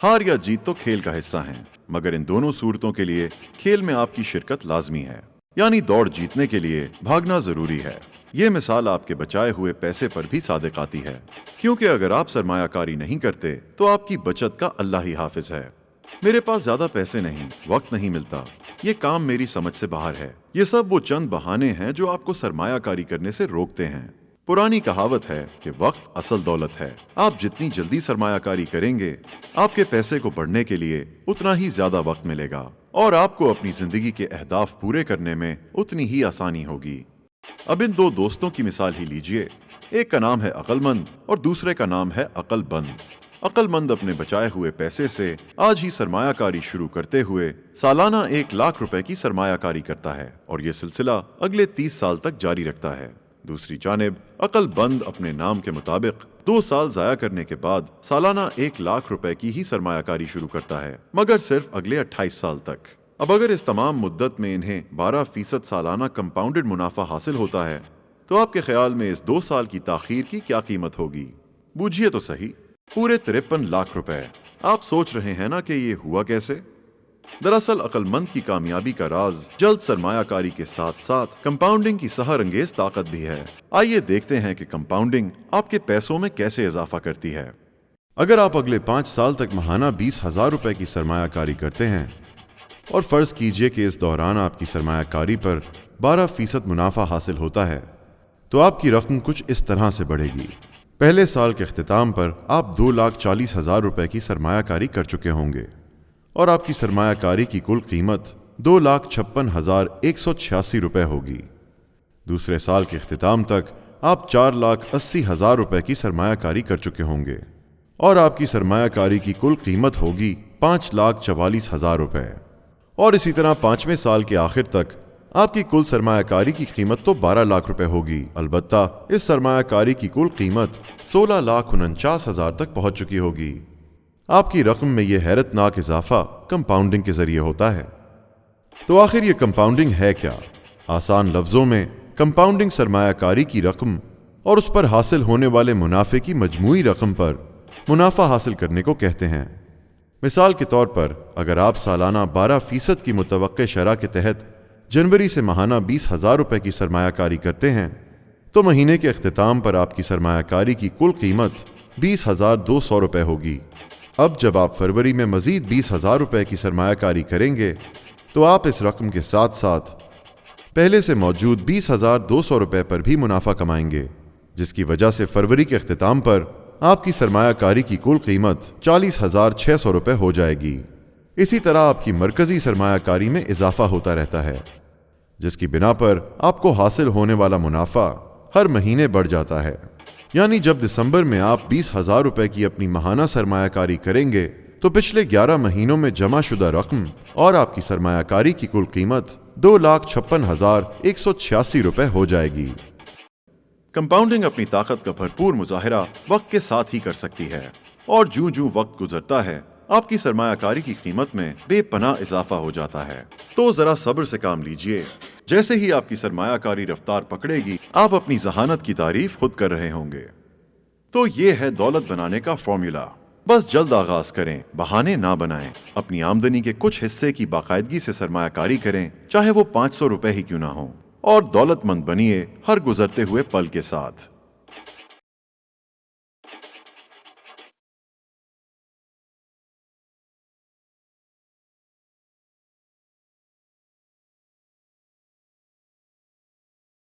ہار یا جیت تو کھیل کا حصہ ہیں، مگر ان دونوں صورتوں کے لیے کھیل میں آپ کی شرکت لازمی ہے، یعنی دوڑ جیتنے کے لیے بھاگنا ضروری ہے۔ یہ مثال آپ کے بچائے ہوئے پیسے پر بھی صادق آتی ہے، کیونکہ اگر آپ سرمایہ کاری نہیں کرتے تو آپ کی بچت کا اللہ ہی حافظ ہے۔ میرے پاس زیادہ پیسے نہیں، وقت نہیں ملتا، یہ کام میری سمجھ سے باہر ہے، یہ سب وہ چند بہانے ہیں جو آپ کو سرمایہ کاری کرنے سے روکتے ہیں۔ پرانی کہاوت ہے کہ وقت اصل دولت ہے۔ آپ جتنی جلدی سرمایہ کاری کریں گے، آپ کے پیسے کو بڑھنے کے لیے اتنا ہی زیادہ وقت ملے گا، اور آپ کو اپنی زندگی کے اہداف پورے کرنے میں اتنی ہی آسانی ہوگی۔ اب ان دو دوستوں کی مثال ہی لیجئے، ایک کا نام ہے عقل مند اور دوسرے کا نام ہے عقل بند۔ عقل مند اپنے بچائے ہوئے پیسے سے آج ہی سرمایہ کاری شروع کرتے ہوئے سالانہ 1,00,000 روپے کی سرمایہ کاری کرتا ہے، اور یہ سلسلہ اگلے 30 سال تک جاری رکھتا ہے۔ دوسری جانب عقل بند اپنے نام کے مطابق 2 سال ضائع کرنے کے بعد سالانہ 1,00,000 روپے کی ہی سرمایہ کاری شروع کرتا ہے، مگر صرف اگلے 28 سال تک۔ اب اگر اس تمام مدت میں انہیں 12% سالانہ کمپاؤنڈڈ منافع حاصل ہوتا ہے تو آپ کے خیال میں اس 2 سال کی تاخیر کی کیا قیمت ہوگی؟ بوجھیے تو صحیح، پورے 53 لاکھ روپے۔ آپ سوچ رہے ہیں نا کہ یہ ہوا کیسے؟ دراصل عقل مند کی کامیابی کا راز جلد سرمایہ کاری کے ساتھ ساتھ کمپاؤنڈنگ کی سحر انگیز طاقت بھی ہے۔ آئیے دیکھتے ہیں کہ کمپاؤنڈنگ آپ کے پیسوں میں کیسے اضافہ کرتی ہے۔ اگر آپ اگلے 5 سال تک ماہانہ 20,000 روپے کی سرمایہ کاری کرتے ہیں، اور فرض کیجئے کہ اس دوران آپ کی سرمایہ کاری پر 12% منافع حاصل ہوتا ہے، تو آپ کی رقم کچھ اس طرح سے بڑھے گی۔ پہلے سال کے اختتام پر آپ 2,40,000 روپے کی سرمایہ کاری کر چکے ہوں گے، اور آپ کی سرمایہ کاری کی کل قیمت 2,56,186 روپے ہوگی۔ دوسرے سال کے اختتام تک آپ 4,80,000 روپے کی سرمایہ کاری کر چکے ہوں گے، اور آپ کی سرمایہ کاری کی کل قیمت ہوگی 5,44,000 روپے۔ اور اسی طرح 5ویں سال کے آخر تک آپ کی کل سرمایہ کاری کی قیمت تو 12 لاکھ روپے ہوگی، البتہ اس سرمایہ کاری کی کل قیمت 16,49,000 تک پہنچ چکی ہوگی۔ آپ کی رقم میں یہ حیرت ناک اضافہ کمپاؤنڈنگ کے ذریعے ہوتا ہے۔ تو آخر یہ کمپاؤنڈنگ ہے کیا؟ آسان لفظوں میں کمپاؤنڈنگ سرمایہ کاری کی رقم اور اس پر حاصل ہونے والے منافع کی مجموعی رقم پر منافع حاصل کرنے کو کہتے ہیں۔ مثال کے طور پر اگر آپ سالانہ 12% کی متوقع شرح کے تحت جنوری سے ماہانہ 20,000 روپے کی سرمایہ کاری کرتے ہیں، تو مہینے کے اختتام پر آپ کی سرمایہ کاری کی کل قیمت 20,200 روپے ہوگی۔ اب جب آپ فروری میں مزید 20,000 روپے کی سرمایہ کاری کریں گے تو آپ اس رقم کے ساتھ ساتھ پہلے سے موجود 20,200 روپے پر بھی منافع کمائیں گے، جس کی وجہ سے فروری کے اختتام پر آپ کی سرمایہ کاری کی کل قیمت 40,600 روپے ہو جائے گی۔ اسی طرح آپ کی مرکزی سرمایہ کاری میں اضافہ ہوتا رہتا ہے، جس کی بنا پر آپ کو حاصل ہونے والا منافع ہر مہینے بڑھ جاتا ہے۔ یعنی جب دسمبر میں آپ 20,000 روپے کی اپنی ماہانہ سرمایہ کاری کریں گے تو پچھلے 11 مہینوں میں جمع شدہ رقم اور آپ کی سرمایہ کاری کی کل قیمت 2,56,186 روپے ہو جائے گی۔ کمپاؤنڈنگ اپنی طاقت کا بھرپور مظاہرہ وقت کے ساتھ ہی کر سکتی ہے، اور جوں جوں وقت گزرتا ہے آپ کی سرمایہ کاری کی قیمت میں بے پناہ اضافہ ہو جاتا ہے۔ تو ذرا صبر سے کام لیجئے، جیسے ہی آپ کی سرمایہ کاری رفتار پکڑے گی آپ اپنی ذہانت کی تعریف خود کر رہے ہوں گے۔ تو یہ ہے دولت بنانے کا فارمولا۔ بس جلد آغاز کریں، بہانے نہ بنائیں، اپنی آمدنی کے کچھ حصے کی باقاعدگی سے سرمایہ کاری کریں، چاہے وہ 500 روپے ہی کیوں نہ ہوں، اور دولت مند بنیے ہر گزرتے ہوئے پل کے ساتھ۔